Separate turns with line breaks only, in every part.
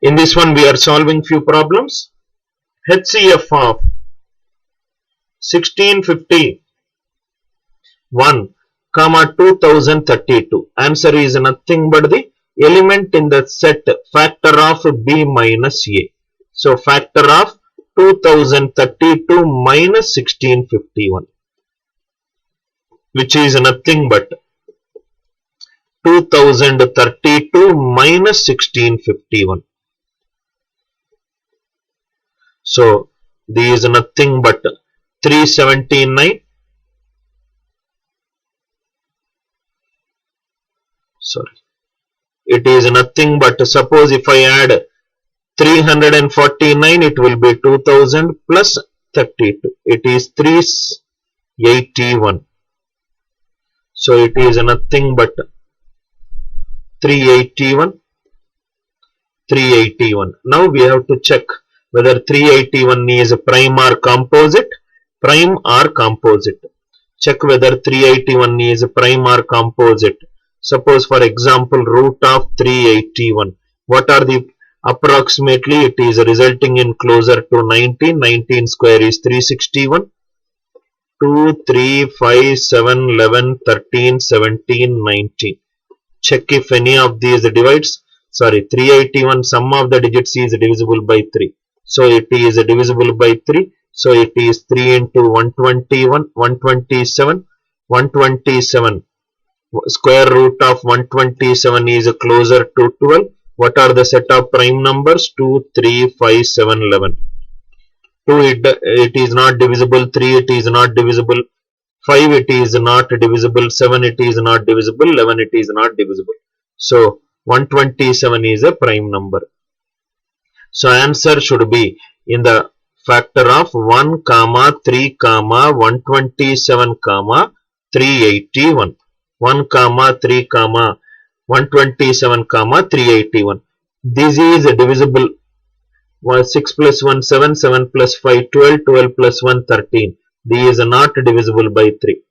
In this one we are solving few problems. HCF of 1651, 2032. Answer is nothing but the element in the set factor of B minus A. So factor of 2032 minus 1651, which is nothing but 2032 minus 1651. So this is nothing but 379. Sorry, it is nothing but, suppose if I add 349, it will be 2000 plus 32. It is 381. So it is nothing but 381. 381. Now we have to check whether 381 is prime or composite. Prime or composite. Check whether 381 is prime or composite. Suppose for example root of 381. What are the approximately? It is resulting in closer to 19. 19 square is 361. 2, 3, 5, 7, 11, 13, 17, 19. Check if any of these divides. Sorry, 381, sum of the digits is divisible by 3. So it is divisible by 3. So it is 3 into 121, 127, 127. Square root of 127 is closer to 12. What are the set of prime numbers? 2, 3, 5, 7, 11. 2 it is not divisible, 3 it is not divisible, 5 it is not divisible, 7 it is not divisible, 11 it is not divisible. So 127 is a prime number. So answer should be in the factor of 1, 3, 127, 381. 1, 3, 127, 381. This is divisible. 6 plus 1, 7, 7 plus 5, 12, 12 plus 1, 13. This is not divisible by 3.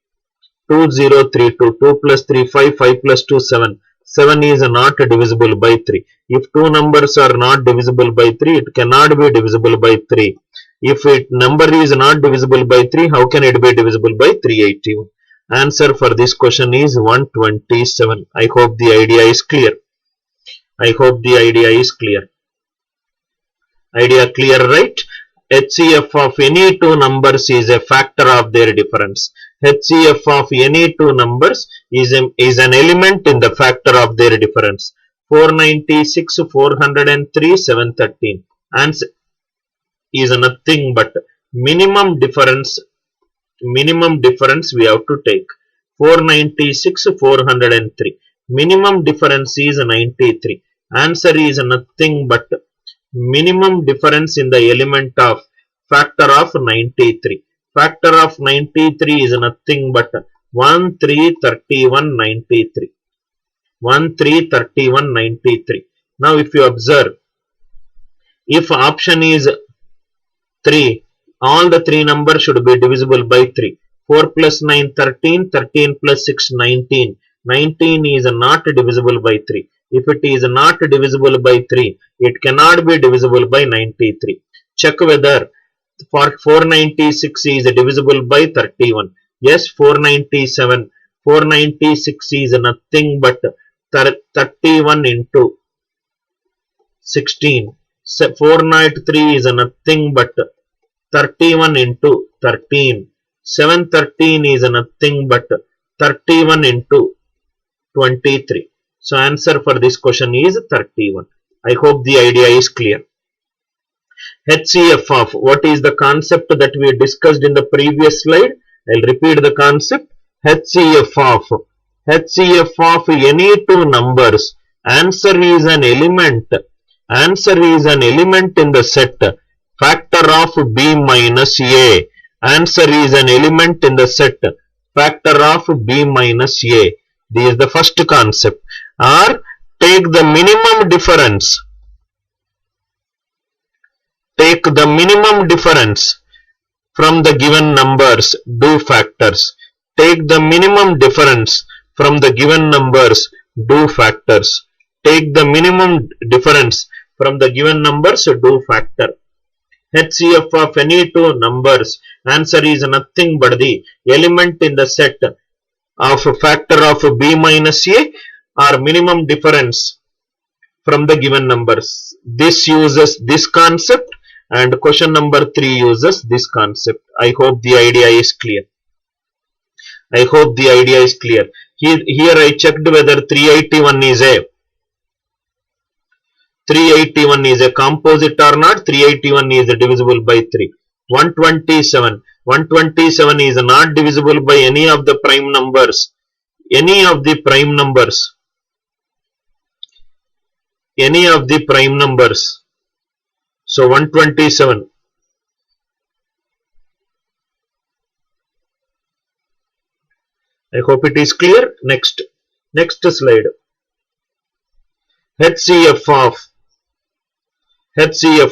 2, 0, 3, 2, 2 plus 3, 5, 5 plus 2, 7. 7 is not divisible by 3. If two numbers are not divisible by 3, it cannot be divisible by 3. If number is not divisible by 3, how can it be divisible by 381? Answer for this question is 127. I hope the idea is clear. I hope the idea is clear. Idea clear, right? HCF of any two numbers is a factor of their difference. HCF of any two numbers is an element in the factor of their difference. 496, 403, 713. Answer is nothing but minimum difference. Minimum difference we have to take. 496, 403. Minimum difference is 93. Answer is nothing but minimum difference in the element of factor of 93. Factor of 93 is nothing but 133193. 133193. Now if you observe, if option is 3, all the 3 numbers should be divisible by 3. 4 plus 9, 13, 13 plus 6, 19. 19 is not divisible by 3. If it is not divisible by 3, it cannot be divisible by 93. Check whether for 496 is divisible by 31. Yes, 497. 496 is nothing but 31 into 16. 403 is nothing but 31 into 13. 713 is nothing but 31 into 23. So answer for this question is 31. I hope the idea is clear. HCF of, what is the concept that we discussed in the previous slide? I'll repeat the concept. HCF of any two numbers. Answer is an element. Answer is an element in the set factor of B minus A. Answer is an element in the set factor of B minus A. This is the first concept. Or take the minimum difference. Take the minimum difference from the given numbers. Do factors. Take the minimum difference from the given numbers. Do factors. Take the minimum difference From the given numbers, do factor. HCF of any two numbers, answer is nothing but the element in the set of a factor of b minus a or minimum difference from the given numbers. This uses this concept and question number 3 uses this concept. I hope the idea is clear. I hope the idea is clear. Here I checked whether 381 is a composite or not. 381 is divisible by 3. 127 is not divisible by any of the prime numbers. Any of the prime numbers. So 127. I hope it is clear. Next slide. HCF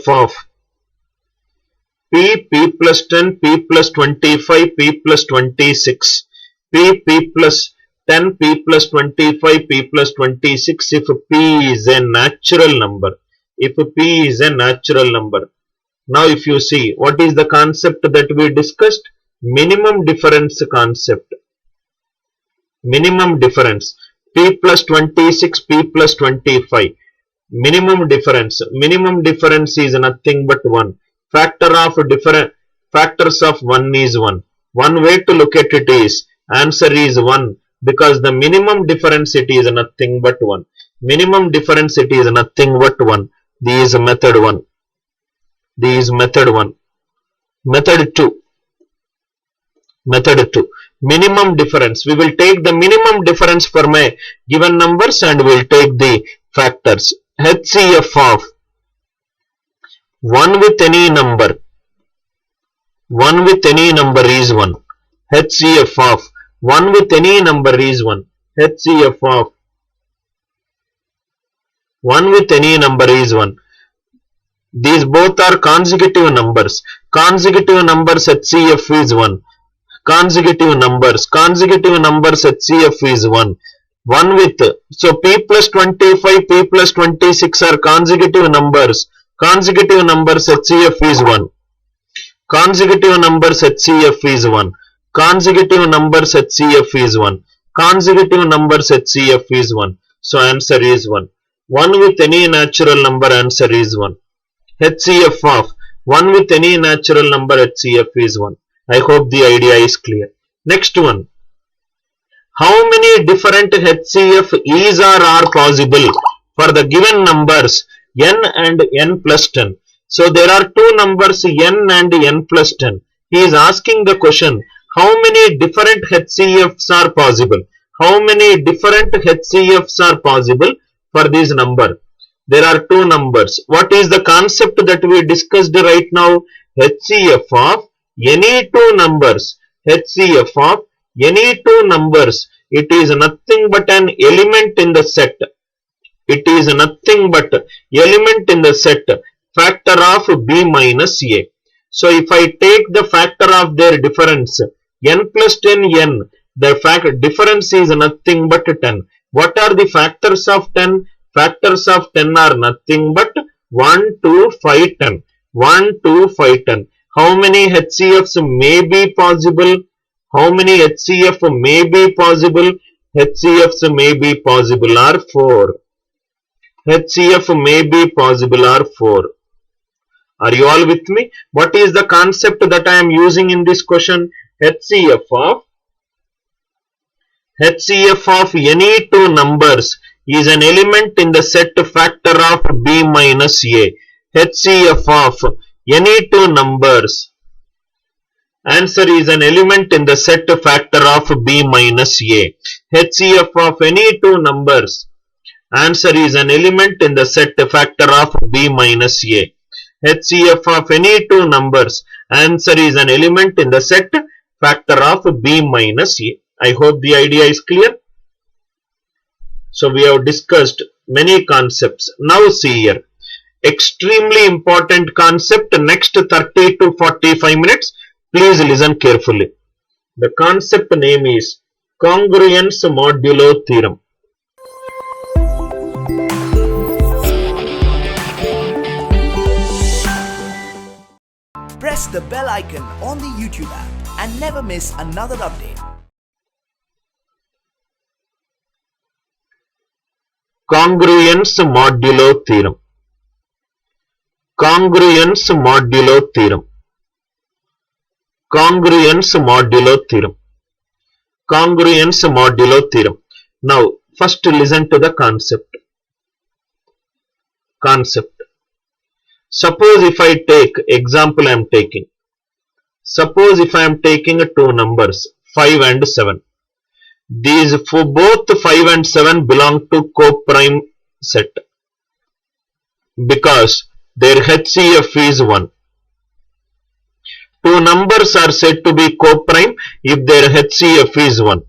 of P plus 10, P plus 25, P plus 26, P plus 10, P plus 25, P plus 26 if P is a natural number. If P is a natural number. Now if you see, what is the concept that we discussed? Minimum difference concept. Minimum difference. P plus 26, P plus 25. Minimum difference. Minimum difference is nothing but 1. Factor of different factors of 1 is 1. One way to look at it is, answer is 1 because the minimum difference it is nothing but 1. Minimum difference it is nothing but 1. This is method 1. This is method 1. Method 2. Method 2. Minimum difference. We will take the minimum difference for my given numbers and we will take the factors. HCF of 1 with any number. 1 with any number is 1. HCF of 1 with any number is 1. HCF of 1 with any number is 1. These both are consecutive numbers. Consecutive numbers HCF is 1. Consecutive numbers HCF is 1. 1 with, so P plus 25, P plus 26 are consecutive numbers. Consecutive numbers HCF is 1. Consecutive numbers HCF is 1. Consecutive numbers HCF is 1. Consecutive numbers HCF is 1. So answer is 1. 1 with any natural number, answer is 1. HCF of 1 with any natural number HCF is 1. I hope the idea is clear. Next one. How many different HCF is or are possible for the given numbers n and n plus 10? So there are two numbers n and n plus 10. He is asking the question, how many different HCFs are possible? How many different HCFs are possible for this number? There are two numbers. What is the concept that we discussed right now? HCF of any two numbers. HCF of any two numbers. It is nothing but an element in the set. It is nothing but element in the set. Factor of b minus a. So if I take the factor of their difference, n plus 10 n, the difference is nothing but 10. What are the factors of 10? Factors of 10 are nothing but 1, 2, 5, 10. 1, 2, 5, 10. How many HCFs may be possible? How many HCF may be possible? HCFs may be possible are 4. HCF may be possible are 4. Are you all with me? What is the concept that I am using in this question? HCF of any two numbers is an element in the set factor of b minus a. HCF of any two numbers. Answer is an element in the set factor of b minus a. HCF of any two numbers. Answer is an element in the set factor of b minus a. HCF of any two numbers. Answer is an element in the set factor of b minus a. I hope the idea is clear. So we have discussed many concepts. Now see here. Extremely important concept. Next 30 to 45 minutes. Please listen carefully. The concept name is congruence modulo theorem.
press the bell icon on the YouTube app and never miss another update.
Congruence modulo theorem. Congruence modulo theorem. Congruence modulo theorem. Congruence modulo theorem. Now, first listen to the concept. Suppose if I take, example I am taking. Suppose if I am taking two numbers, 5 and 7. These for both 5 and 7 belong to coprime set because their HCF is 1. Two numbers are said to be coprime if their HCF is 1.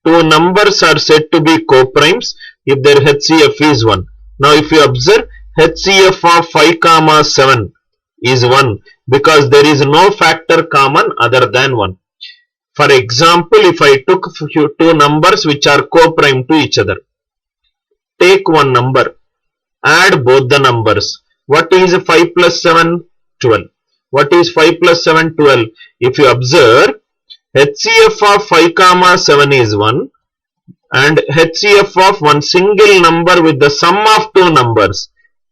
Two numbers are said to be coprimes if their HCF is 1. Now if you observe, HCF of 5, 7 is 1 because there is no factor common other than 1. For example, if I took two numbers which are coprime to each other, take one number, add both the numbers. What is 5 plus 7? 12. What is 5 plus 7? 12. If you observe, HCF of 5, 7 is 1 and HCF of one single number with the sum of two numbers,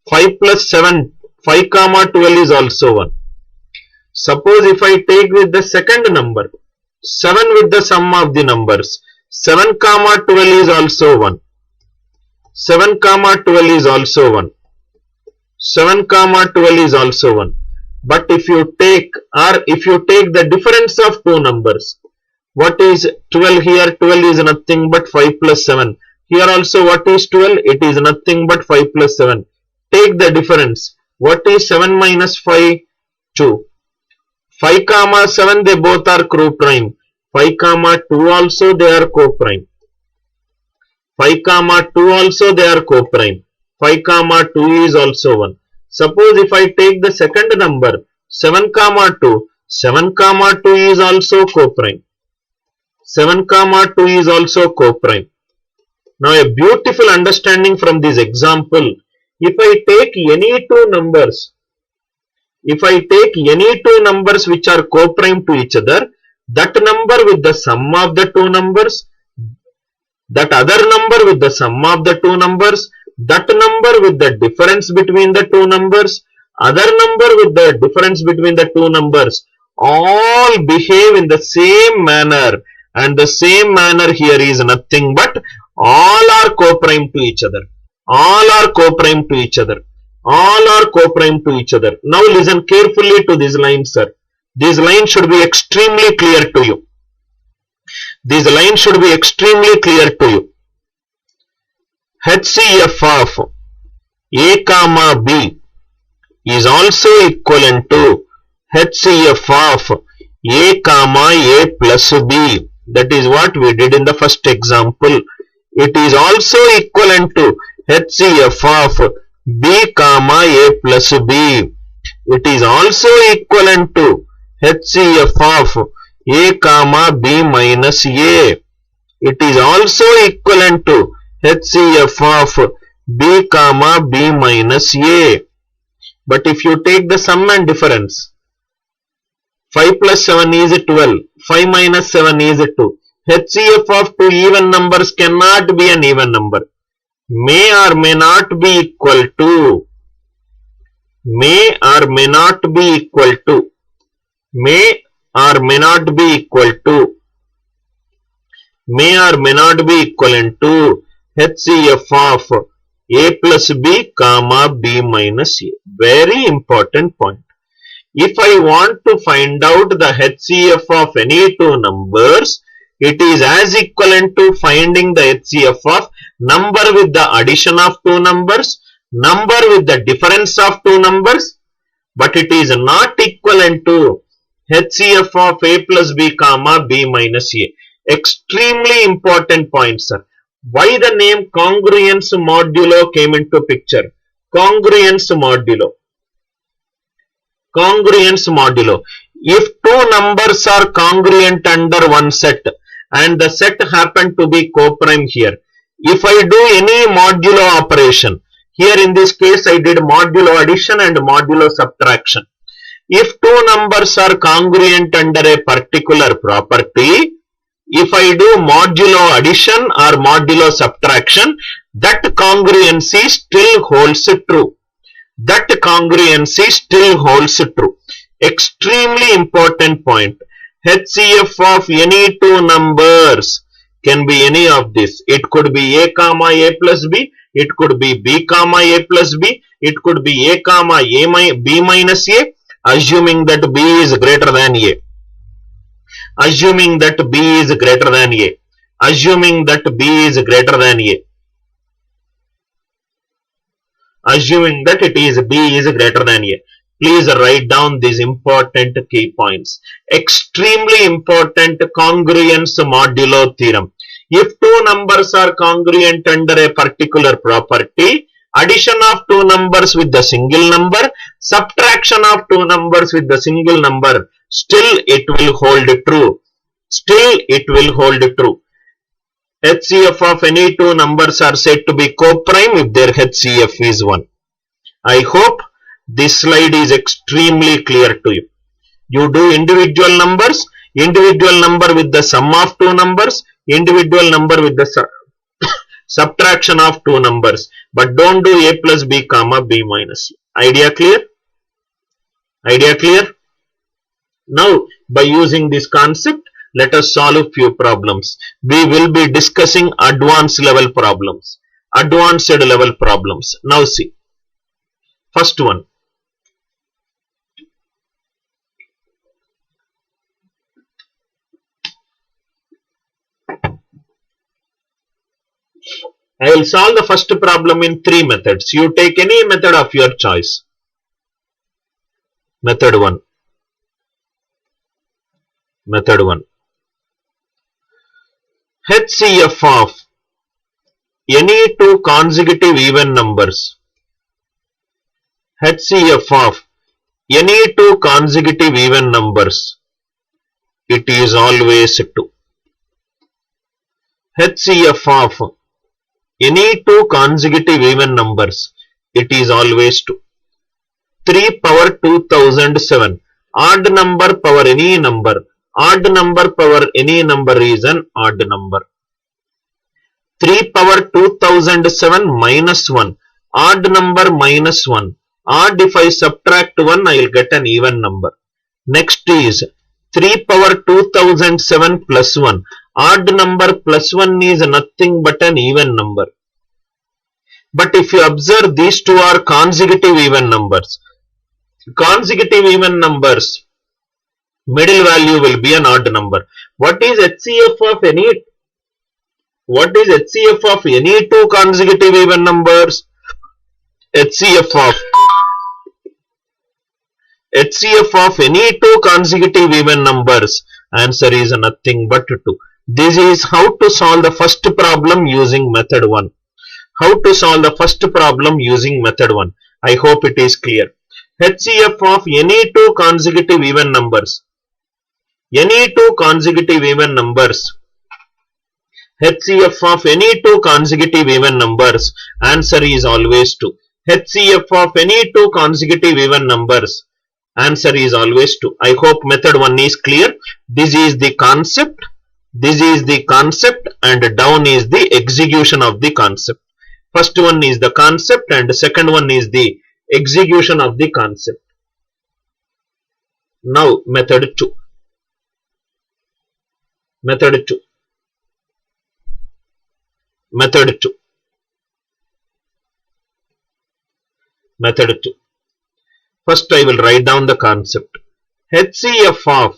5 plus 7, 5, 12 is also 1. Suppose if I take with the second number, 7 with the sum of the numbers, 7, 12 is also 1. 7, 12 is also 1. 7, 12 is also 1. But if you take the difference of two numbers, what is 12 here? 12 is nothing but 5 plus 7. Here also what is 12? It is nothing but 5 plus 7. Take the difference. What is 7 minus 5? 2. 5, 7 they both are coprime. 5, 2 also they are coprime. 5, 2 also they are coprime. 5, 2 is also 1. Suppose if I take the second number 7, 2, 7, 2 is also coprime. 7, 2 is also coprime. Now a beautiful understanding from this example. If I take any two numbers which are coprime to each other, that number with the sum of the two numbers, that other number with the sum of the two numbers, that number with the difference between the two numbers, other number with the difference between the two numbers, all behave in the same manner, and the same manner here is nothing but all are coprime to each other. All are coprime to each other. All are coprime to each other. Now listen carefully to this line, sir. This line should be extremely clear to you. This line should be extremely clear to you. HCF of A, B is also equivalent to HCF of A plus B. That is what we did in the first example. It is also equivalent to HCF of B, A plus B. It is also equivalent to HCF of A, B minus A. It is also equivalent to HCF of B, B minus A. But if you take the sum and difference, 5 plus 7 is 12, 5 minus 7 is 2. HCF of two even numbers cannot be an even number. May or may not be equal to. May or may not be equal to. May or may not be equal to. May or may not be equivalent to HCF of A plus B, B minus A. Very important point. If I want to find out the HCF of any two numbers, it is as equivalent to finding the HCF of number with the addition of two numbers, number with the difference of two numbers, but it is not equivalent to HCF of A plus B, B minus A. Extremely important point, sir. Why the name congruence modulo came into picture? Congruence modulo. Congruence modulo. If two numbers are congruent under one set and the set happen to be coprime here, if I do any modulo operation, here in this case I did modulo addition and modulo subtraction. If two numbers are congruent under a particular property, if I do modulo addition or modulo subtraction, that congruency still holds true. That congruency still holds true. Extremely important point. HCF of any two numbers can be any of this. It could be a comma a plus b. It could be b comma a plus b. It could be a comma b minus a, assuming that b is greater than a. Assuming that b is greater than a. Assuming that b is greater than a. Assuming that it is b is greater than a. Please write down these important key points. Extremely important congruence modulo theorem. If two numbers are congruent under a particular property, addition of two numbers with the single number, subtraction of two numbers with the single number, still it will hold true. Still it will hold true. HCF of any two numbers are said to be co-prime if their HCF is 1. I hope this slide is extremely clear to you. You do individual numbers, individual number with the sum of two numbers, individual number with the subtraction of two numbers, but don't do a plus b comma b minus a. Idea clear? Idea clear? Now, by using this concept, let us solve few problems. We will be discussing advanced level problems. Advanced level problems. Now see. First one. I will solve the first problem in 3 methods. You take any method of your choice. Method 1. Method 1. HCF of any two consecutive even numbers. HCF of any two consecutive even numbers. It is always 2. HCF of any two consecutive even numbers. It is always 2. 3 power 2007. Odd number power any number. Odd number power any number is an odd number. 3 power 2007 minus 1. Odd number minus 1. Odd if I subtract 1, I will get an even number. Next is 3 power 2007 plus 1. Odd number plus 1 is nothing but an even number. But if you observe, these two are consecutive even numbers. Consecutive even numbers, middle value will be an odd number. What is HCF of any? What is HCF of any two consecutive even numbers? HCF of any two consecutive even numbers. Answer is nothing but 2. This is how to solve the first problem using method 1. How to solve the first problem using method 1. I hope it is clear. HCF of any two consecutive even numbers. Any two consecutive even numbers. HCF of any two consecutive even numbers. Answer is always 2. HCF of any two consecutive even numbers. Answer is always 2. I hope method 1 is clear. This is the concept. This is the concept and down is the execution of the concept. First one is the concept and second one is the execution of the concept. Now method 2. Method 2. Method 2. Method 2. First I will write down the concept. HCF of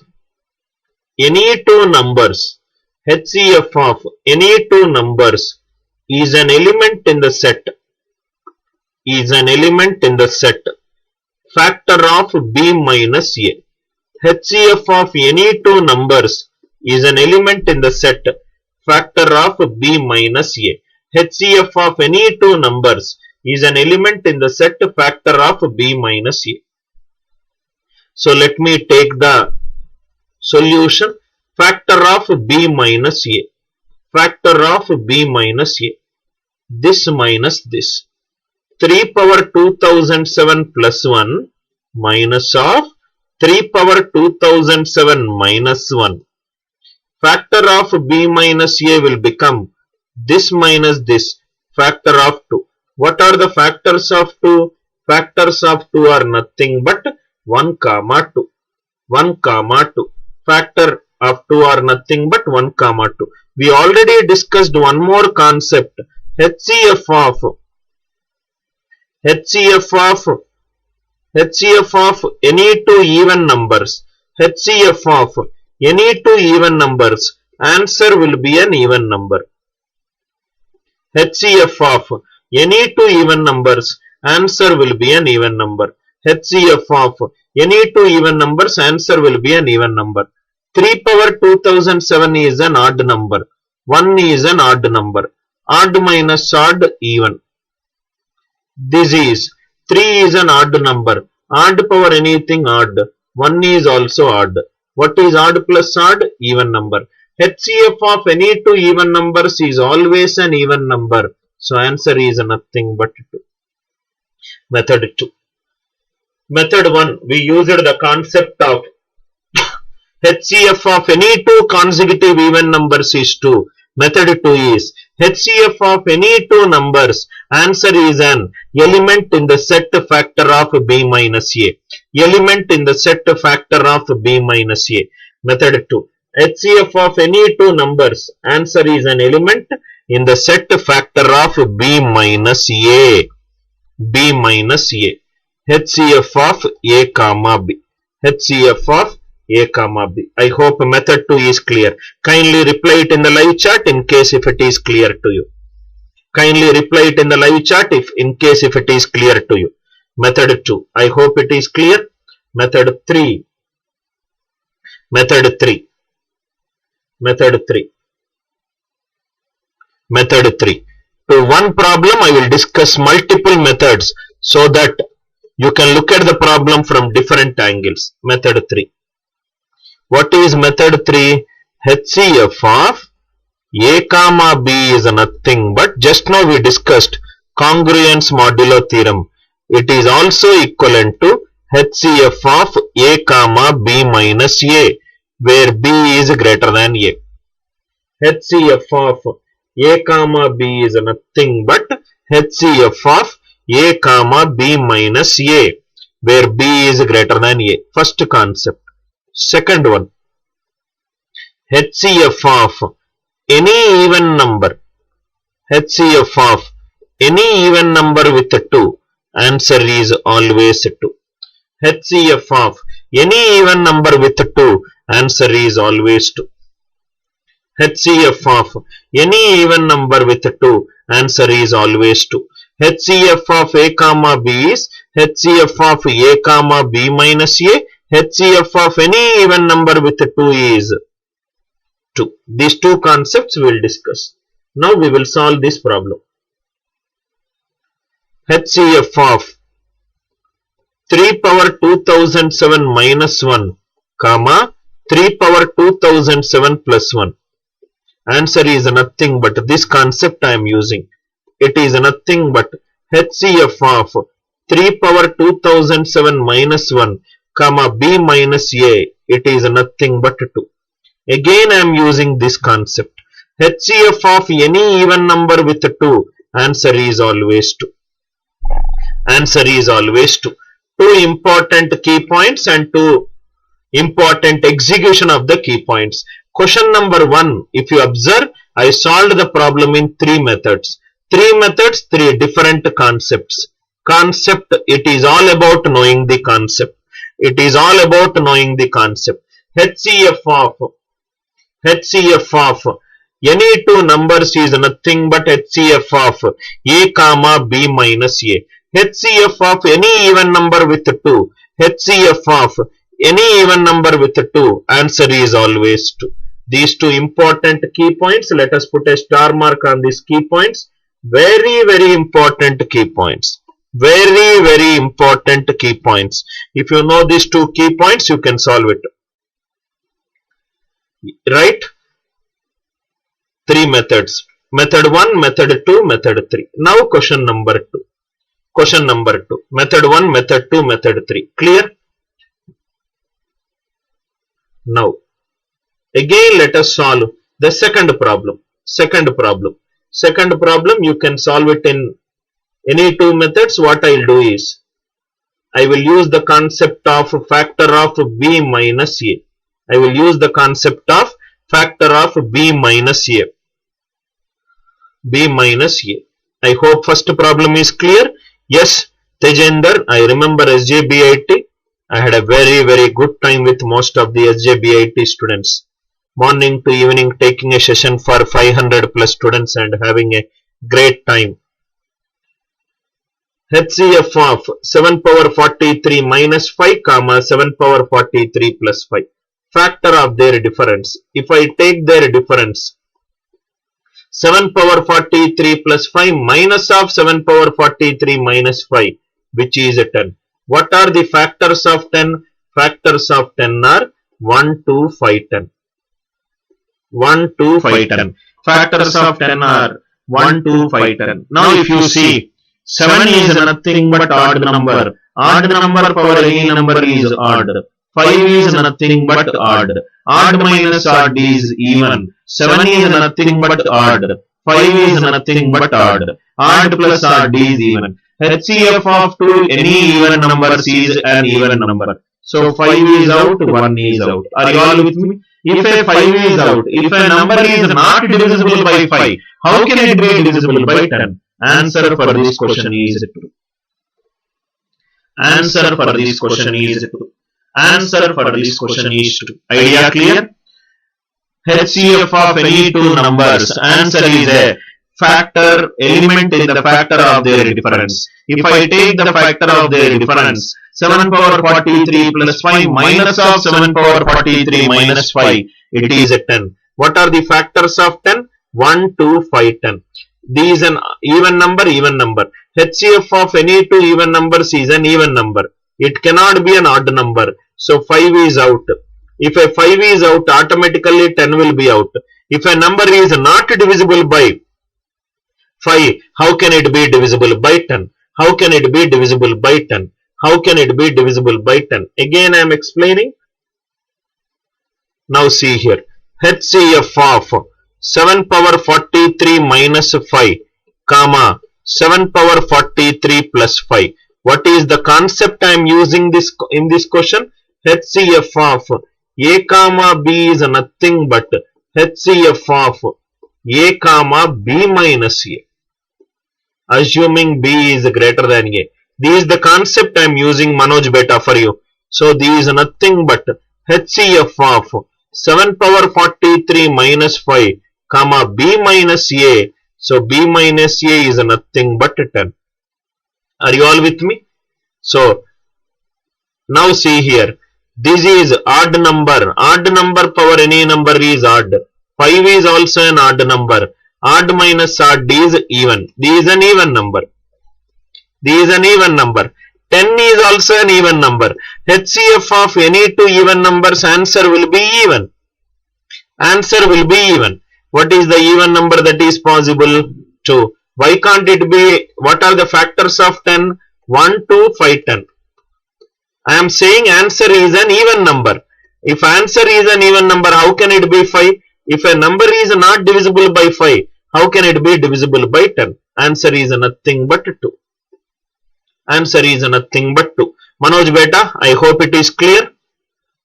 any two numbers. HCF of any two numbers is an element in the set. Is an element in the set. Factor of b minus a. HCF of any two numbers is an element in the set. Factor of b minus a. HCF of any two numbers is an element in the set. Factor of b minus a. So let me take the solution. Factor of b minus a. Factor of b minus a. This minus this. 3 power 2007 plus 1 minus of 3 power 2007 minus 1. Factor of b minus a will become this minus this, factor of 2. What are the factors of 2? Factors of 2 are nothing but 1 comma 2. 1 comma 2. Factor of 2 are nothing but 1 comma 2. We already discussed one more concept. HCF of any two even numbers. HCF of any two even numbers. Answer will be an even number. HCF of any two even numbers. Answer will be an even number. HCF of any two even numbers. Answer will be an even number. 3 power 2007 is an odd number. 1 is an odd number. Odd minus odd, even. This is 3 is an odd number. Odd power anything odd. 1 is also odd. What is odd plus odd? Even number. HCF of any two even numbers is always an even number. So answer is nothing but 2. Method 2. Method 1, we used the concept of HCF of any two consecutive even numbers is 2. Method 2 is HCF of any two numbers. Answer is an element in the set factor of b minus a. Element in the set factor of b minus a. Method 2. HCF of any two numbers. Answer is an element in the set factor of b minus a. B minus a. HCF of a comma b. HCF of a comma b. I hope method 2 is clear. Kindly reply it in the live chat in case if it is clear to you. Kindly reply it in the live chat in case if it is clear to you. Method 2. I hope it is clear. Method 3. Method 3. Method 3. Method 3. To one problem I will discuss multiple methods so that you can look at the problem from different angles. Method 3. What is method 3? HCF of a comma b is nothing but, just now we discussed congruence modulo theorem. It is also equivalent to HCF of a comma b minus a, where b is greater than a. HCF of a comma b is nothing but HCF of a comma b minus a, where b is greater than a. First concept. Second one, HCF of any even number. HCF of any even number with 2. Answer is always 2. HCF of any even number with 2. Answer is always 2. HCF of any even number with 2. Answer is always 2. HCF of a comma b is HCF of a comma b minus a. HCF of any even number with 2 is 2. These two concepts we will discuss. Now we will solve this problem. HCF of 3 power 2007 minus 1, comma 3 power 2007 plus 1. Answer is nothing but this concept I am using. It is nothing but HCF of 3 power 2007 minus 1, comma b minus a. It is nothing but 2. Again I am using this concept. HCF of any even number with 2. Answer is always 2. Answer is always 2. Two important key points and two important execution of the key points. Question number 1. If you observe, I solved the problem in 3 methods. 3 methods, 3 different concepts. Concept, it is all about knowing the concept. It is all about knowing the concept. HCF of any two numbers is nothing but HCF of a comma b minus a. HCF of any even number with 2. HCF of any even number with 2. Answer is always 2. These two important key points. Let us put a star mark on these key points. Very, very important key points. Very, very important key points. If you know these two key points, you can solve it. Right? 3 methods. Method 1, method 2, method 3. Now question number 2. Question number 2. Method 1, method 2, method 3. Clear? Now, again let us solve the second problem. Second problem, you can solve it in any two methods. What I will do is, I will use the concept of factor of b minus a. I will use the concept of factor of b minus a. b minus a. I hope first problem is clear. Yes, Tejender, I remember SJBIT. I had a very good time with most of the SJBIT students. Morning to evening taking a session for 500 plus students and having a great time. HCF of 7 power 43 minus 5 comma 7 power 43 plus 5. Factor of their difference. If I take their difference, 7 power 43 plus 5 minus of 7 power 43 minus 5, which is 10. What are the factors of 10? Factors of 10 are 1, 2, 5, 10. 1, 2, 5, 10. Factors of 10 are 1, 2, 5, 10. Now if you see, 7 is nothing but odd number. Odd number power any number is odd. 5 is nothing but odd. Odd minus odd is even. 7 is nothing but odd. 5 is nothing but odd. Odd plus odd is even. HCF of 2 any even number is an even number. So 5 is out, 1 is out. Are you all with me? If a 5 is out, if a number is not divisible by 5, how can it be divisible by 10? Answer for this question is 2. Answer for this question is 2. Answer for this question is 2. Idea clear? HCF of any two numbers. Answer is a factor, element in the factor of their difference. If I take the factor of their difference, 7 power 43 plus 5 minus of 7 power 43 minus 5, it is 10. What are the factors of 10? 1, 2, 5, 10. These an even number, even number. HCF of any two even numbers is an even number. It cannot be an odd number. So 5 is out. If a 5 is out, automatically 10 will be out. If a number is not divisible by 5, how can it be divisible by 10? How can it be divisible by 10? How can it be divisible by 10? Again I am explaining. Now see here. HCF of 7 power 43 minus 5, comma 7 power 43 plus 5. What is the concept I am using this in this question? HCF of a comma b is nothing but HCF of a comma b minus a. Assuming b is greater than a. This is the concept I am using, Manoj Beta, for you. So this is nothing but HCF of 7 power 43 minus 5 comma b minus a. So b minus a is nothing but 10. Are you all with me? So now see here. This is odd number. Odd number power any number is odd. 5 is also an odd number. Odd minus odd is even. This is an even number. This is an even number. 10 is also an even number. HCF of any two even numbers, answer will be even. Answer will be even. What is the even number that is possible? 2. Why can't it be? What are the factors of 10? 1, 2, 5, 10. I am saying answer is an even number. If answer is an even number, how can it be 5? If a number is not divisible by 5, how can it be divisible by 10? Answer is nothing but 2. Answer is nothing but 2. Manoj Beta, I hope it is clear.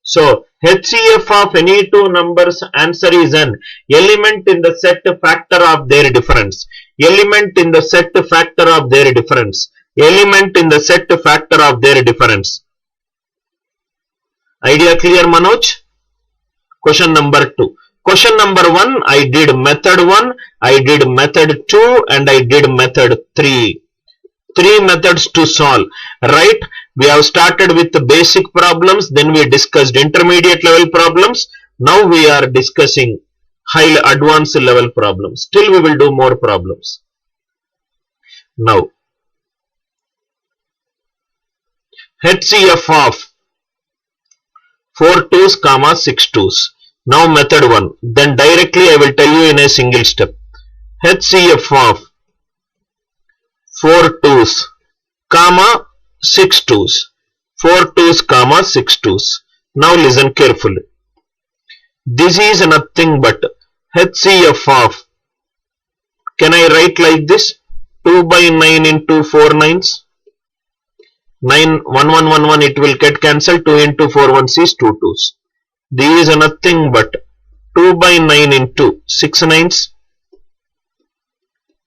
So, HCF of any two numbers, answer is an element in the set factor of their difference. Element in the set factor of their difference. Element in the set factor of their difference. Idea clear, Manoj? Question number 2. Question number 1, I did method 1, I did method 2 and I did method 3. 3 methods to solve, right? We have started with the basic problems, then we discussed intermediate level problems. Now we are discussing high advanced level problems. Still we will do more problems. Now, HCF of 4 2's comma 6 2's. Now method 1. Then directly I will tell you in a single step. HCF of 4 2's comma 6 2's. 4 2's comma 6 2's. Now listen carefully. This is nothing but HCF of, can I write like this? 2 by 9 into 4 nines. 9, 1, 1, 1, 1, it will get cancelled. 2 into 4 ones is 2 twos. This is nothing but 2 by 9 into 6 nines.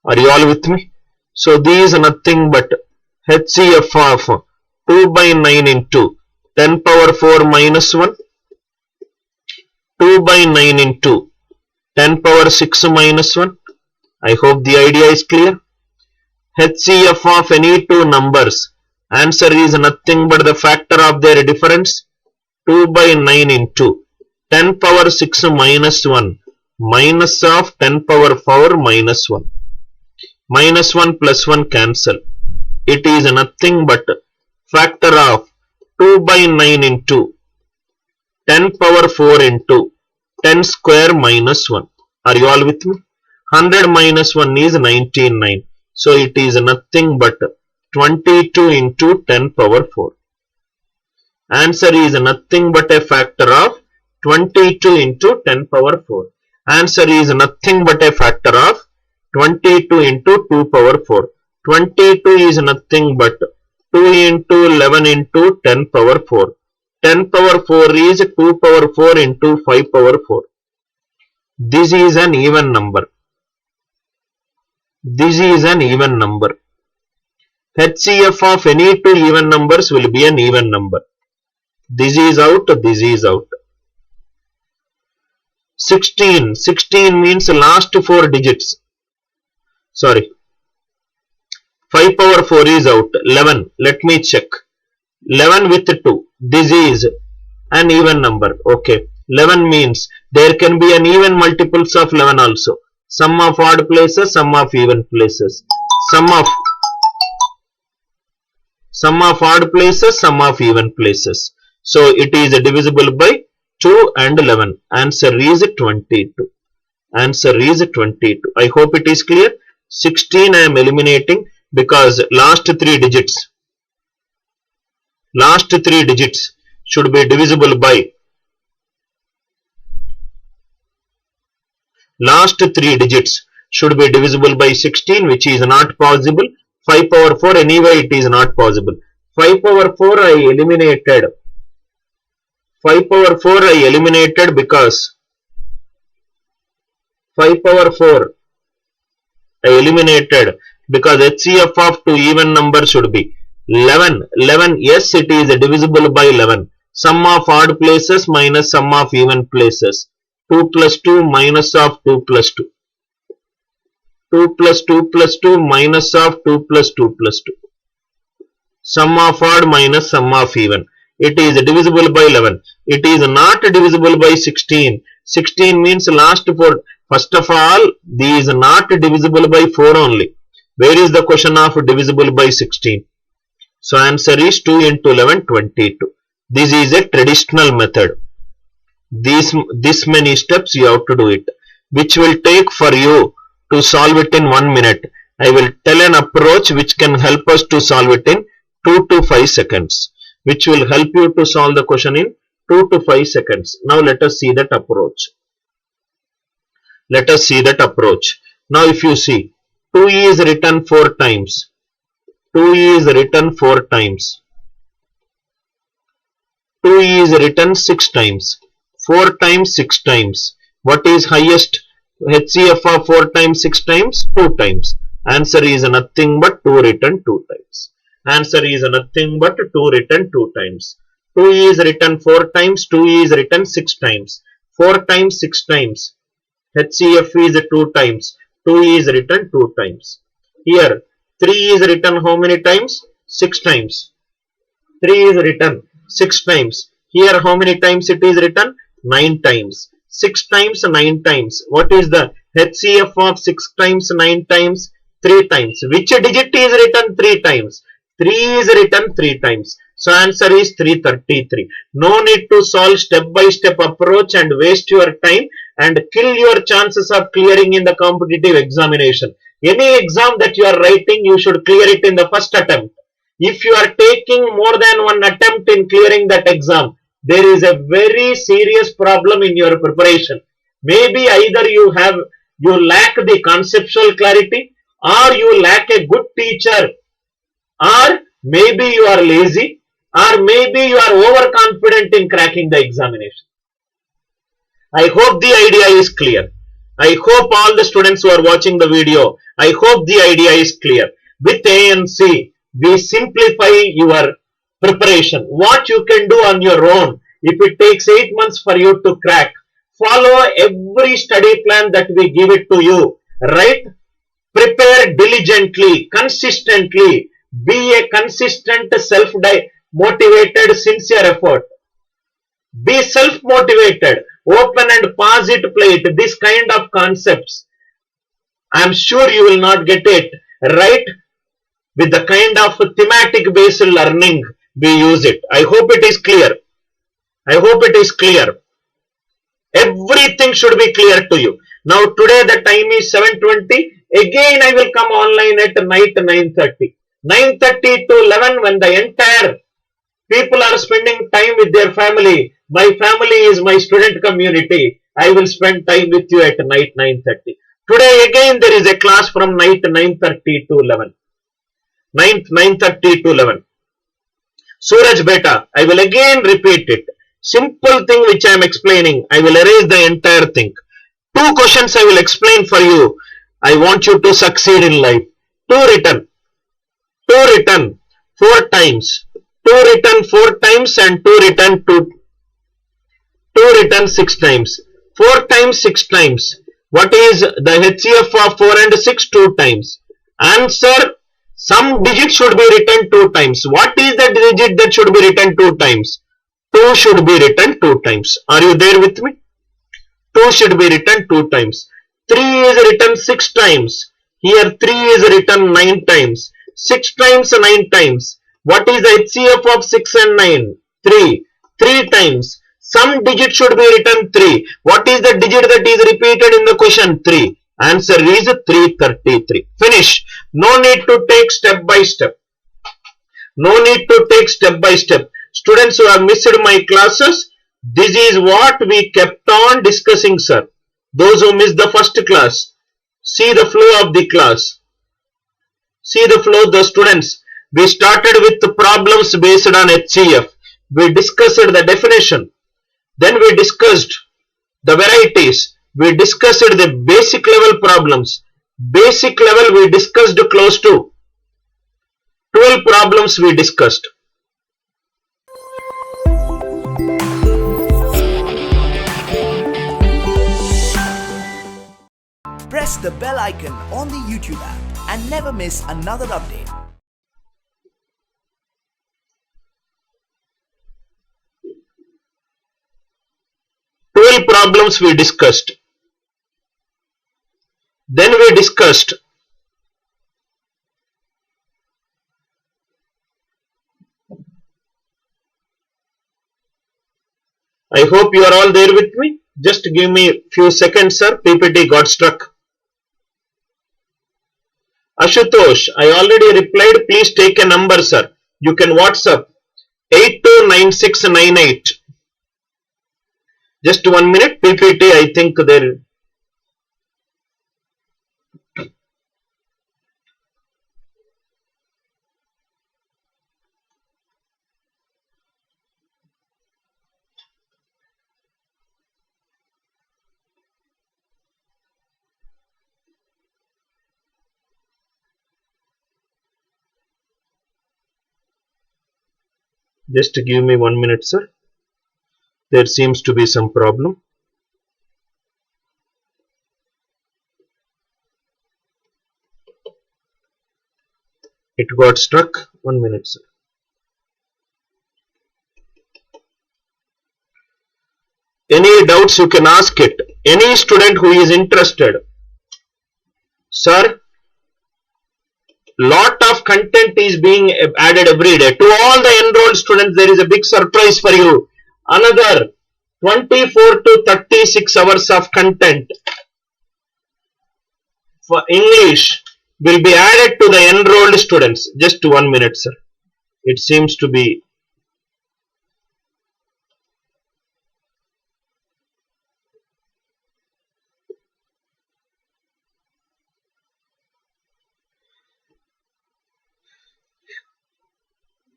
Are you all with me? So this is nothing but HCF of 2 by 9 into 10 power 4 minus 1. 2 by 9 into 10 power 6 minus 1. I hope the idea is clear. HCF of any two numbers. Answer is nothing but the factor of their difference. 2 by 9 into 10 power 6 minus 1 minus of 10 power 4 minus 1. Minus 1 plus 1 cancel. It is nothing but factor of 2 by 9 into 10 power 4 into 10 square minus 1. Are you all with me? 100 minus 1 is 99. So it is nothing but 22 into 10 power 4. Answer is nothing but a factor of 22 into 10 power 4. Answer is nothing but a factor of 22 into 2 power 4. 22 is nothing but 2 into 11 into 10 power 4. 10 power 4 is 2 power 4 into 5 power 4. This is an even number. This is an even number. HCF of any two even numbers will be an even number. This is out, this is out. 16. 16 means last 4 digits. Sorry. 5 power 4 is out. 11. Let me check. 11 with 2. This is an even number. Okay. 11 means there can be an even multiples of 11 also. Sum of odd places, sum of even places. Sum of odd places, sum of even places. So it is divisible by 2 and 11. Answer is 22. Answer is 22. I hope it is clear. 16 I am eliminating because last 3 digits should be divisible by last 3 digits should be divisible by 16, which is not possible. 5 power 4 anyway it is not possible. 5 power 4 I eliminated. 5 power 4 I eliminated because 5 power 4 I eliminated because HCF of two even numbers should be 11. 11, yes, it is divisible by 11. Sum of odd places minus sum of even places. 2 plus 2 minus of 2 plus 2. 2 plus 2 plus 2 minus of 2 plus 2 plus 2. Sum of odd minus sum of even. It is divisible by 11. It is not divisible by 16. 16 means last 4. First of all, these is not divisible by 4 only. Where is the question of divisible by 16? So answer is 2 into 11, 22. This is a traditional method. This many steps you have to do it, which will take for you to solve it in 1 minute. I will tell an approach which can help us to solve it in 2 to 5 seconds. Which will help you to solve the question in 2 to 5 seconds. Now let us see that approach. Let us see that approach. Now if you see, 2 is written 4 times. 2 is written 4 times. 2 is written 6 times. 4 times 6 times. What is highest? HCF of 4 times 6 times? 2 times. Answer is nothing but 2 written 2 times. Answer is nothing but 2 written 2 times. 2 is written 4 times. 2 is written 6 times. 4 times 6 times. HCF is 2 times. 2 is written 2 times. Here 3 is written how many times? 6 times. 3 is written 6 times. Here how many times it is written? 9 times. 6 times 9 times. What is the HCF of 6 times 9 times? 3 times. Which digit is written 3 times? 3 is written 3 times. So answer is 333. No need to solve step-by-step approach and waste your time and kill your chances of clearing in the competitive examination. Any exam that you are writing, you should clear it in the first attempt. If you are taking more than one attempt in clearing that exam, there is a very serious problem in your preparation. Maybe either you lack the conceptual clarity, or you lack a good teacher, or maybe you are lazy, or maybe you are overconfident in cracking the examination. I hope the idea is clear. I hope all the students who are watching the video, I hope the idea is clear. With ANC, we simplify your preparation. What you can do on your own, if it takes 8 months for you to crack, follow every study plan that we give it to you, right? Prepare diligently, consistently, be a consistent, self-motivated, sincere effort. Be self-motivated, open and pass it plate, this kind of concepts. I am sure you will not get it right with the kind of thematic based learning we use it. I hope it is clear. I hope it is clear. Everything should be clear to you. Now today the time is 7:20. Again I will come online at night 9:30. 9:30 to 11 when the entire people are spending time with their family. My family is my student community. I will spend time with you at night 9:30. Today again there is a class from night 9:30 to 11. 9:30 to 11. Suraj Beta, I will again repeat it. Simple thing which I am explaining. I will erase the entire thing. 2 questions I will explain for you. I want you to succeed in life. 2 written 4 times. 2 written 4 times and 2 written 6 times. 4 times 6 times. What is the HCF of 4 and 6? 2 times. Answer, some digit should be written 2 times. What is the digit that should be written 2 times? 2 should be written 2 times. Are you there with me? 2 should be written 2 times. 3 is written 6 times. Here 3 is written 9 times. 6 times 9 times. What is the HCF of 6 and 9? 3. 3 times. Some digit should be written 3. What is the digit that is repeated in the question? 3. Answer is 333. Finish. No need to take step by step. No need to take step by step. Students who have missed my classes, this is what we kept on discussing, sir. Those who missed the first class, see the flow of the class. See the flow of the students. We started with the problems based on HCF. We discussed the definition. Then we discussed the varieties. We discussed the basic level problems. Basic level we discussed close to 12 problems we discussed.
Press the bell icon on the YouTube app and never miss another update.
Problems we discussed. Then we discussed I hope you are all there with me. Just give me a few seconds, sir. PPT got stuck. Ashutosh, I already replied. Please take a number, sir. You can WhatsApp 829698. Just 1 minute. PPT, I think there. Just give me 1 minute, sir. There seems to be some problem. It got stuck. 1 minute, sir. Any doubts you can ask it. Any student who is interested. Sir, lot of content is being added every day. To all the enrolled students, there is a big surprise for you. Another 24 to 36 hours of content for English will be added to the enrolled students. Just 1 minute, sir. It seems to be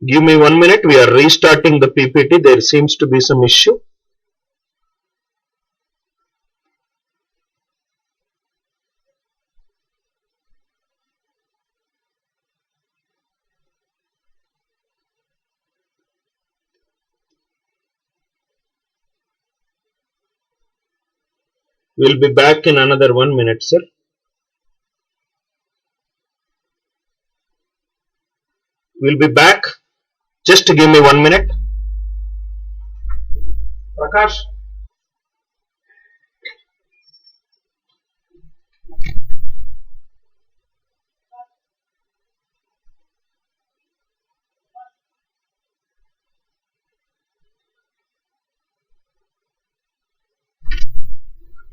Give me 1 minute. We are restarting the PPT. There seems to be some issue. We'll be back in another 1 minute, sir. We'll be back. Just give me 1 minute. Prakash.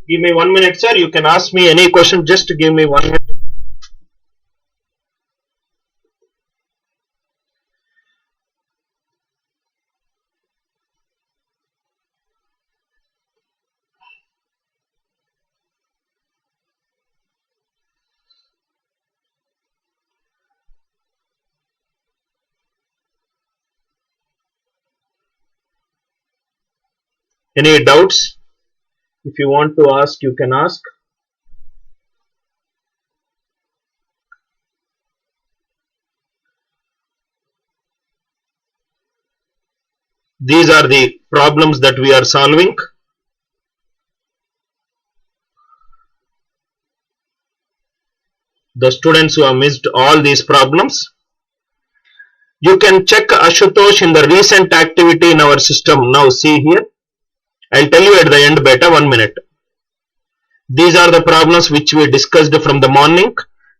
Give me 1 minute, sir. You can ask me any question. Just give me 1 minute. Any doubts? If you want to ask, you can ask. These are the problems that we are solving. The students who have missed all these problems, you can check Ashutosh in the recent activity in our system. Now see here. I'll tell you at the end better. 1 minute. These are the problems which we discussed from the morning.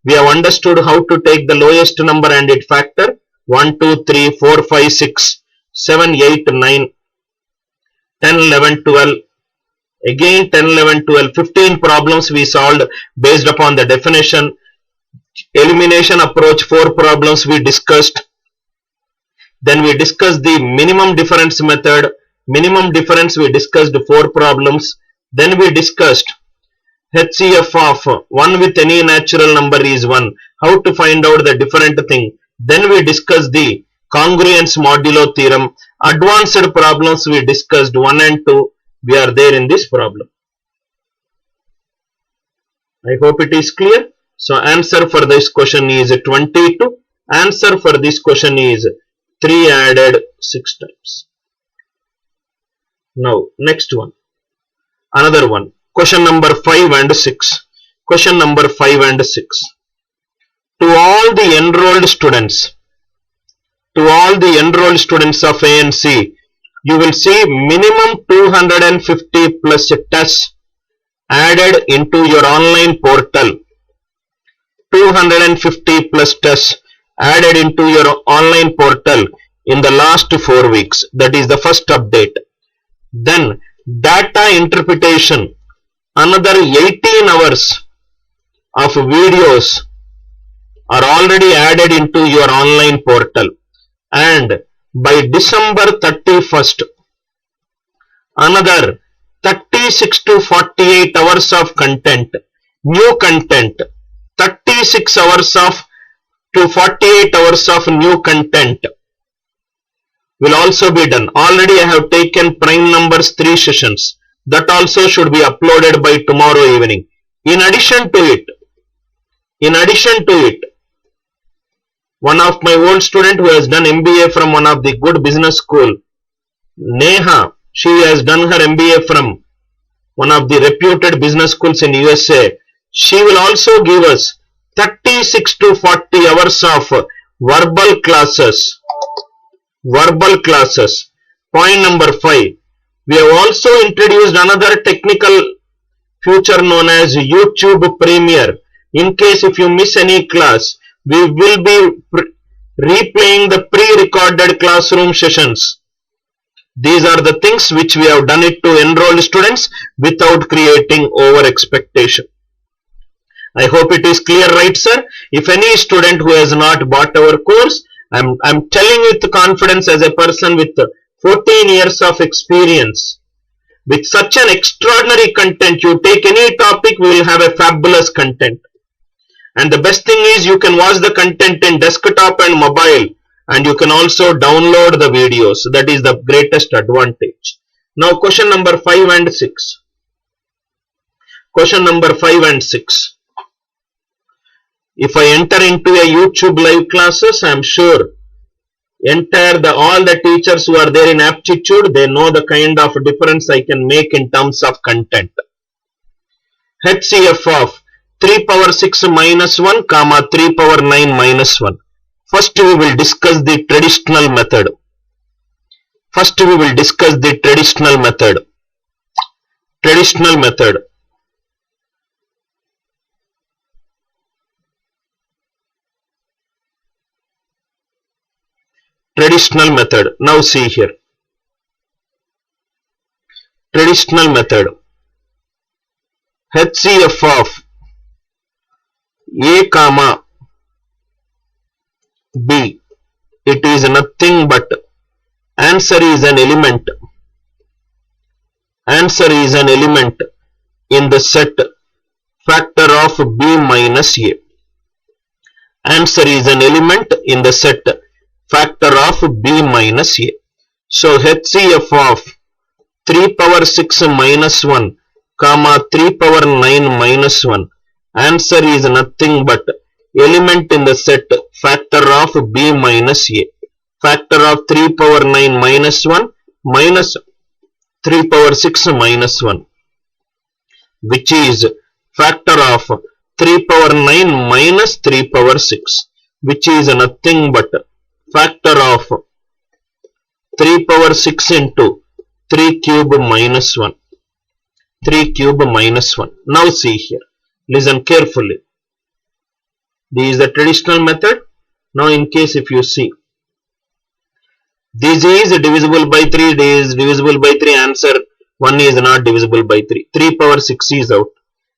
We have understood how to take the lowest number and its factor. 1, 2, 3, 4, 5, 6, 7, 8, 9, 10, 11, 12. Again 10, 11, 12. 15 problems we solved based upon the definition. Elimination approach, 4 problems we discussed. Then we discussed the minimum difference method. Minimum difference we discussed 4 problems. Then we discussed HCF of 1 with any natural number is 1. How to find out the different thing. Then we discussed the congruence modulo theorem. Advanced problems we discussed 1 and 2. We are there in this problem. I hope it is clear. So answer for this question is 22. Answer for this question is 3 added 6 times. Now next one. Another one. Question number 5 and 6. Question number 5 and 6. To all the enrolled students of ANC, you will see minimum 250 plus tests added into your online portal. 250 plus tests added into your online portal in the last 4 weeks. That is the first update. Then data interpretation, another 18 hours of videos are already added into your online portal, and by December 31st another 36 to 48 hours of content, new content, 36 hours of to 48 hours of new content will also be done. Already I have taken prime numbers 3 sessions. That also should be uploaded by tomorrow evening. In addition to it, one of my old student who has done MBA from one of the good business school, Neha, she has done her MBA from one of the reputed business schools in USA. She will also give us 36 to 40 hours of verbal classes. Point number 5. We have also introduced another technical feature known as YouTube Premiere. In case if you miss any class, we will be replaying the pre-recorded classroom sessions. These are the things which we have done it to enrolled students without creating over expectation. I hope it is clear, right, sir? If any student who has not bought our course, I'm telling with confidence as a person with 14 years of experience. With such an extraordinary content, you take any topic, we will have a fabulous content. And the best thing is you can watch the content in desktop and mobile. and you can also download the videos. That is the greatest advantage. Now question number 5 and 6. Question number 5 and 6. If I enter into a YouTube live classes, I am sure all the teachers who are there in aptitude, they know the kind of difference I can make in terms of content. HCF of 3 power 6 minus 1 comma 3 power 9 minus 1. First we will discuss the traditional method. Traditional method. Now see here. Traditional method. HCF of A comma B. It is nothing but answer is an element. In the set factor of B minus A. Answer is an element in the set factor of B minus A. So HCF of 3 power 6 minus 1 comma 3 power 9 minus 1. Answer is nothing but element in the set factor of B minus A. Factor of 3 power 9 minus 1 minus 3 power 6 minus 1, which is factor of 3 power 9 minus 3 power 6, which is nothing but factor of 3 power 6 into 3 cube minus 1. 3 cube minus 1. Now see here. Listen carefully. This is the traditional method. Now in case if you see, this is divisible by 3, this is divisible by 3, answer 1 is not divisible by 3. 3 power 6 is out.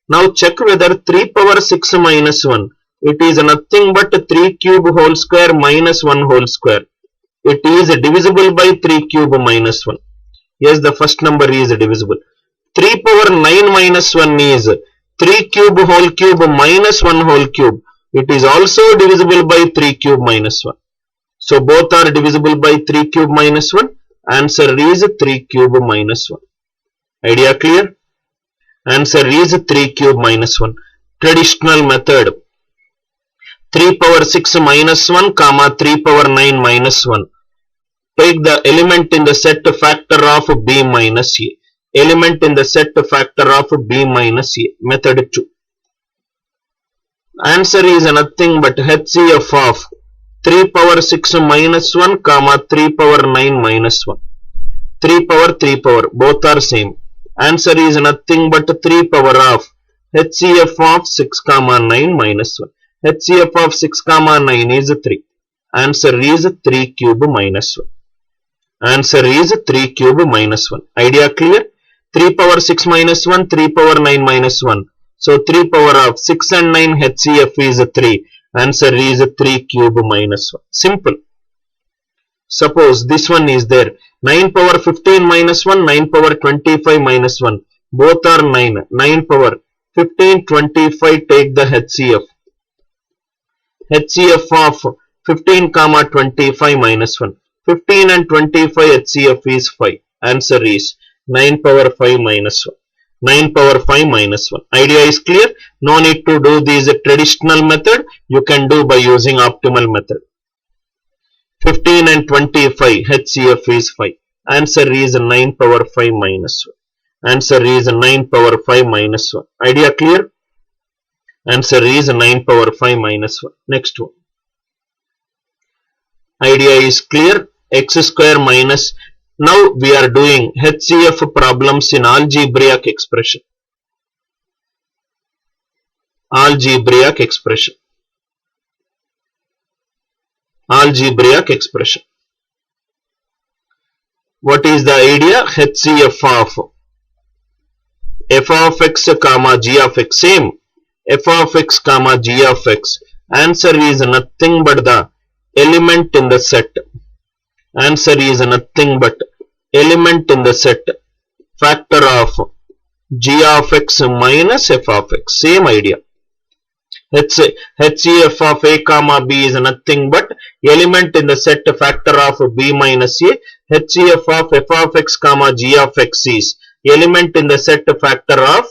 Now check whether 3 power 6 minus 1, it is nothing but 3 cube whole square minus 1 whole square. It is divisible by 3 cube minus 1. Yes, the first number is divisible. 3 power 9 minus 1 is 3 cube whole cube minus 1 whole cube. It is also divisible by 3 cube minus 1. So both are divisible by 3 cube minus 1. Answer is 3 cube minus 1. Idea clear? Answer is 3 cube minus 1. Traditional method. 3 power 6 minus 1 comma 3 power 9 minus 1. Take the element in the set factor of B minus A. Element in the set factor of B minus A. Method 2. Answer is nothing but HCF of 3 power 6 minus 1 comma 3 power 9 minus 1. 3 power both are same. Answer is nothing but 3 power of HCF of 6 comma 9 minus 1. HCF of 6 comma 9 is 3. Answer is 3 cube minus 1. Answer is 3 cube minus 1. Idea clear? 3 power 6 minus 1, 3 power 9 minus 1. So 3 power of 6 and 9 HCF is 3. Answer is 3 cube minus 1. Simple. Suppose this one is there. 9 power 15 minus 1, 9 power 25 minus 1. Both are 9. 9 power 15, 25, take the HCF. HCF of 15 comma 25 minus 1. 15 and 25 HCF is 5. Answer is 9 power 5 minus 1. 9 power 5 minus 1. Idea is clear? No need to do this traditional method. You can do by using optimal method. 15 and 25 HCF is 5. Answer is 9 power 5 minus 1. Answer is 9 power 5 minus 1. Idea clear? Answer is 9 power 5 minus 1. Next one. Idea is clear? X square minus. Now we are doing HCF problems in algebraic expression. Algebraic expression. Algebraic expression. What is the idea? HCF of f of x comma g of x. Same. F of x comma g of x. Answer is nothing but the element in the set. Answer is nothing but element in the set factor of g of x minus f of x. Same idea. HCF of A comma B is nothing but element in the set factor of B minus A. HCF of F of X comma G of X is element in the set factor of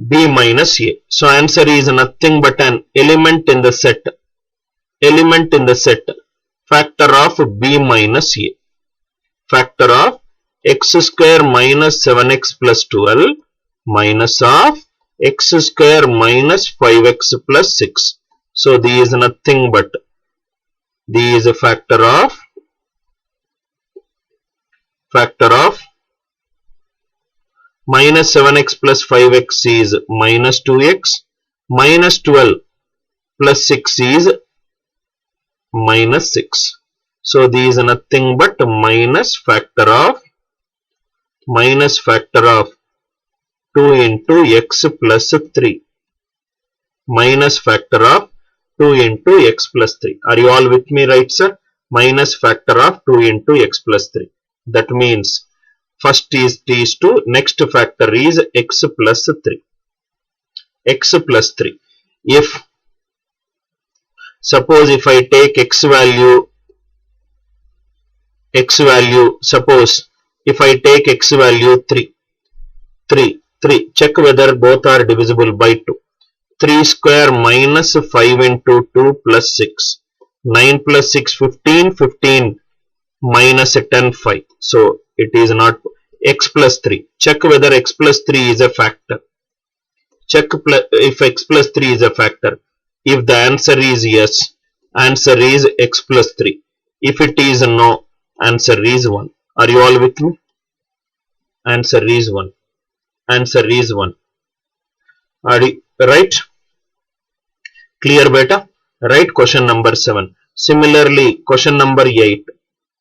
B minus A. So answer is nothing but an element in the set. Element in the set. Factor of B minus A. Factor of x square minus 7x plus 12 minus of x square minus 5x plus 6. So this is nothing but this is a factor of minus 7x plus 5x is minus 2x, minus 12 plus 6 is minus 6. So this is nothing but minus factor of 2 into x plus 3. Minus factor of 2 into x plus 3. Are you all with me, right, sir? Minus factor of 2 into x plus 3. That means first is t is 2, next factor is x plus 3. X plus 3. Suppose if I take x value, suppose if I take x value 3, check whether both are divisible by 2. 3 square minus 5 into 2 plus 6. 9 plus 6, 15, 15 minus 10, 5. So it is not x plus 3. Check whether x plus 3 is a factor. Check if x plus 3 is a factor. If the answer is yes, answer is x plus 3. If it is no, answer is 1. Are you all with me? Answer is 1. Answer is 1. Are you right? Clear, beta? Right question number 7. Similarly, question number 8.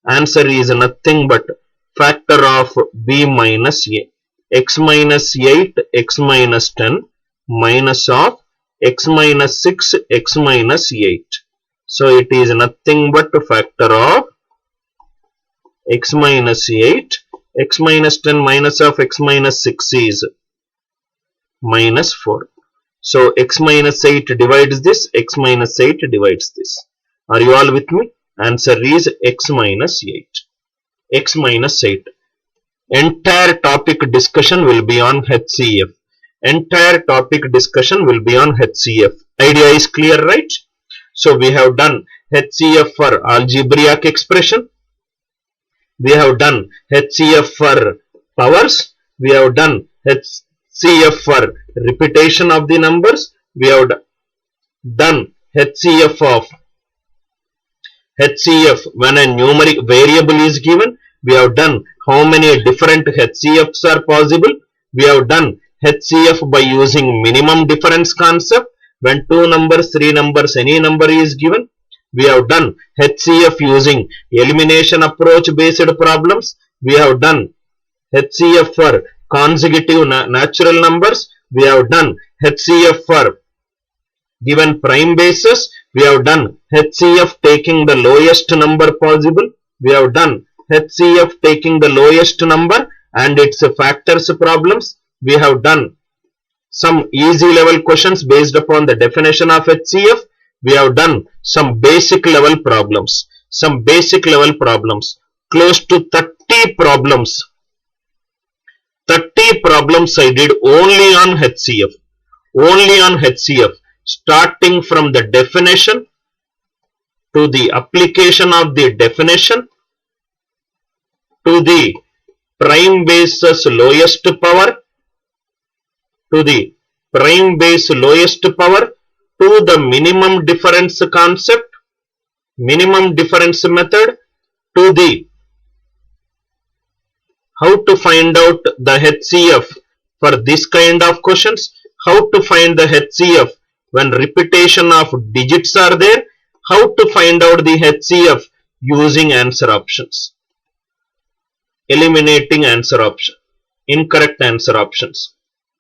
Answer is nothing but factor of b minus a. X minus 8, x minus 10, minus of x minus 6, x minus 8. So it is nothing but factor of x minus 8, x minus 10 minus of x minus 6 is minus 4. So x minus 8 divides this, x minus 8 divides this. Are you all with me? Answer is x minus 8. X minus 8. Entire topic discussion will be on HCF. Entire topic discussion will be on HCF. Idea is clear, right? So we have done HCF for algebraic expression. We have done HCF for powers. We have done HCF for repetition of the numbers. We have done HCF when a numeric variable is given. We have done how many different HCFs are possible. We have done HCF by using minimum difference concept. When 2 numbers, 3 numbers, any number is given. We have done HCF using elimination approach based problems. We have done HCF for consecutive natural numbers. We have done HCF for given prime basis. We have done HCF taking the lowest number possible. We have done HCF taking the lowest number and its factors problems. We have done some easy level questions based upon the definition of HCF. We have done some basic level problems. Close to 30 problems. 30 problems I did only on HCF. Starting from the definition to the application of the definition to the prime basis lowest power, to the minimum difference concept, minimum difference method, to the how to find out the HCF for this kind of questions, how to find the HCF when repetition of digits are there, how to find out the HCF using answer options, eliminating answer option, incorrect answer options.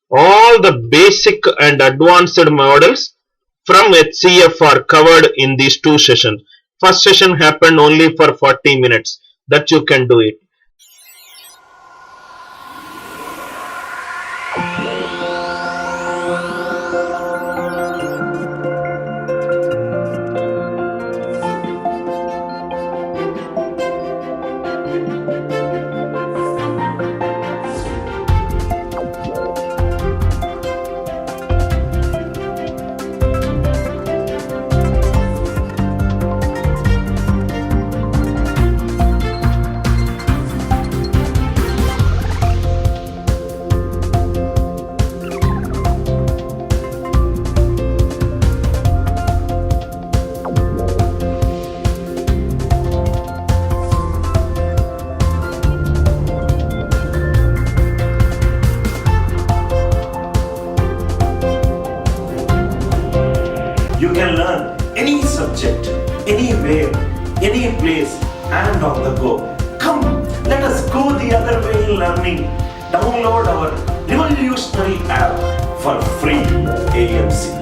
All the basic and advanced models from HCF are covered in these 2 sessions. First session happened only for 40 minutes. That you can do it.
can learn any subject, anywhere, any place, and on the go. Come, let us go the other way in learning. Download our revolutionary app for free. AMC.